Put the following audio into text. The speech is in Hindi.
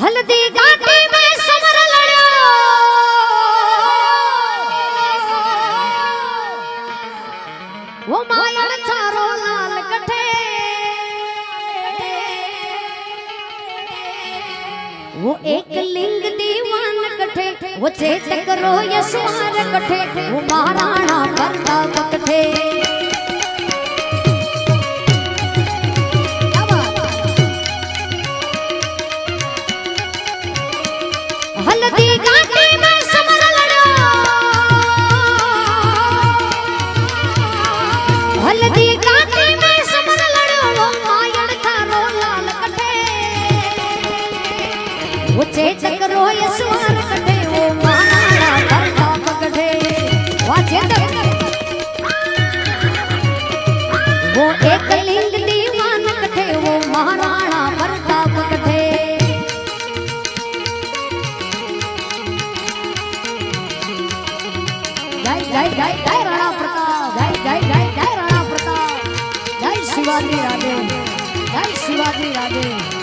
हल्दी घाटी में समर लड़ो वो मायन चारो लाल कठे वो एक लिंग दीवान कठे वो चेतक रो यशवार कठे वो महाराणा प्रताप कठे हल्दी घाटी में समर लड़ो हल्दी घाटी में समर लड़ो वो मायन थारो लाल कठे वो चेतक रो यशवार कठे वो महाराणा प्रताप कठे वाह चेतक वो एक लिंग दीवान कठे वो महाराणा प्रताप कठे जय जय जय राणा प्रताप जय जय जय जय राणा प्रताप जय शिवाजी राजे जय शिवाजी राजे।